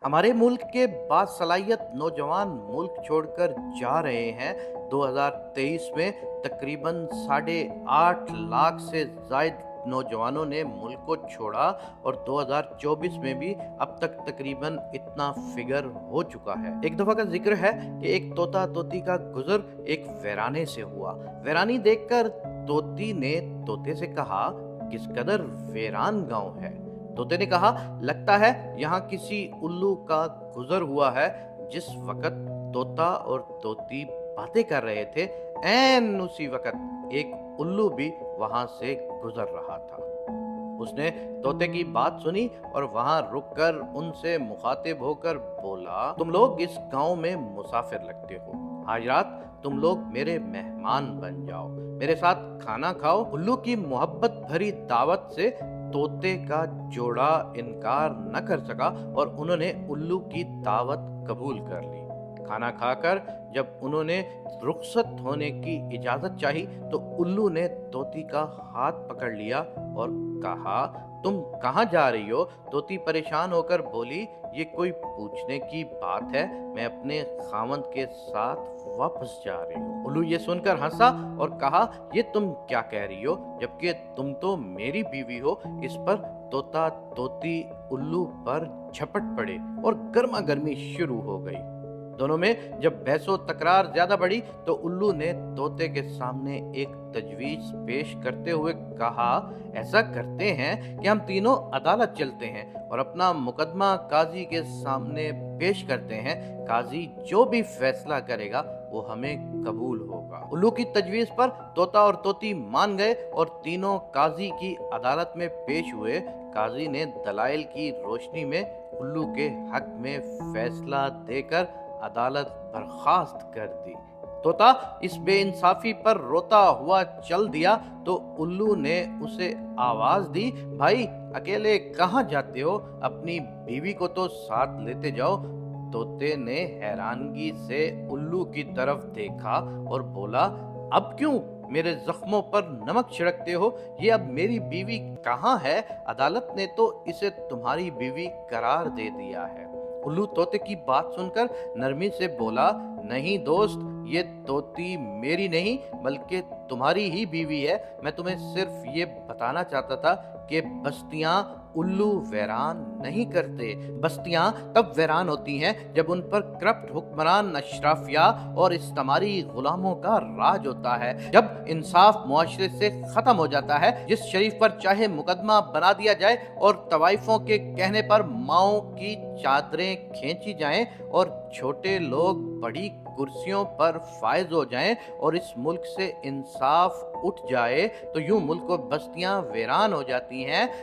हमारे मुल्क के बासलाहियत नौजवान मुल्क छोड़कर जा रहे हैं। 2023 में तकरीबन 8.5 लाख से जायद नौजवानों ने मुल्क को छोड़ा और 2024 में भी अब तक तकरीबन इतना फिगर हो चुका है। एक दफा का जिक्र है कि एक तोता तोती का गुजर एक वीराने से हुआ। वीरानी देखकर तोती ने तोते से कहा, किस कदर वीरान गांव है। तोते ने कहा, लगता है यहाँ किसी उल्लू का गुजर हुआ है। जिस वक्त तोता और तोती बातें कर रहे थे, ऐन उसी वक्त एक उल्लू भी वहां से गुजर रहा था। उसने तोते की बात सुनी और वहां रुककर उनसे मुखातिब होकर बोला, तुम लोग इस गांव में मुसाफिर लगते हो। आज रात तुम लोग मेरे मेहमान बन जाओ, मेरे साथ खाना खाओ। उल्लू की मोहब्बत भरी दावत से तोते का जोड़ा इनकार न कर सका और उन्होंने उल्लू की दावत कबूल कर ली। खाना खाकर जब उन्होंने रुखसत होने की इजाजत चाही तो उल्लू ने तोती का हाथ पकड़ लिया और कहा, तुम कहाँ जा रही हो। तोती परेशान होकर बोली, ये कोई पूछने की बात है, मैं अपने खावंद के साथ वापस जा रही हूँ। उल्लू ये सुनकर हंसा और कहा, ये तुम क्या कह रही हो, जबकि तुम तो मेरी बीवी हो। इस पर तोता तोती उल्लू पर झपट पड़े और गर्मा गर्मी शुरू हो गई। दोनों में जब बहसो तकरार ज्यादा बढ़ी तो उल्लू ने तोते के सामने एक तजवीज पेश करते हुए कहा, ऐसा करते हैं कि हम तीनों अदालत चलते हैं और अपना मुकदमा काजी के सामने पेश करते हैं। काजी जो भी फैसला करेगा वो हमें कबूल होगा। उल्लू की तजवीज पर तोता और तोती मान गए और तीनों काजी की अदालत में पेश हुए। काजी ने दलाइल की रोशनी में उल्लू के हक में फैसला देकर अदालत बर्खास्त कर दी। तोता इस बेइंसाफी पर रोता हुआ चल दिया तो उल्लू ने उसे आवाज दी, भाई अकेले कहाँ जाते हो, अपनी बीवी को तो साथ लेते जाओ। तोते ने हैरानगी से उल्लू की तरफ देखा और बोला, अब क्यों मेरे जख्मों पर नमक छिड़कते हो, ये अब मेरी बीवी कहाँ है, अदालत ने तो इसे तुम्हारी बीवी करार दे दिया है। उल्लू तोते की बात सुनकर नरमी से बोला, नहीं दोस्त, ये तोती मेरी नहीं बल्कि तुम्हारी ही बीवी है। मैं तुम्हें सिर्फ ये बताना चाहता था कि बस्तियां उल्लू वैरान नहीं करते। बस्तियां तब वैरान होती हैं जब उन पर करप्ट हुक्मरान, अशराफिया और इस्तेमारी गुलामों का राज होता है। जब इंसाफ मुआशरे से खत्म हो जाता है, जिस शरीफ पर चाहे मुकदमा बना दिया जाए और तवाइफों के कहने पर माओं की चादरें खींची जाएं और छोटे लोग बड़ी कुर्सियों पर फायज हो जाएं और इस मुल्क से इंसाफ उठ जाए, तो यूं मुल्क को बस्तियां वीरान हो जाती हैं।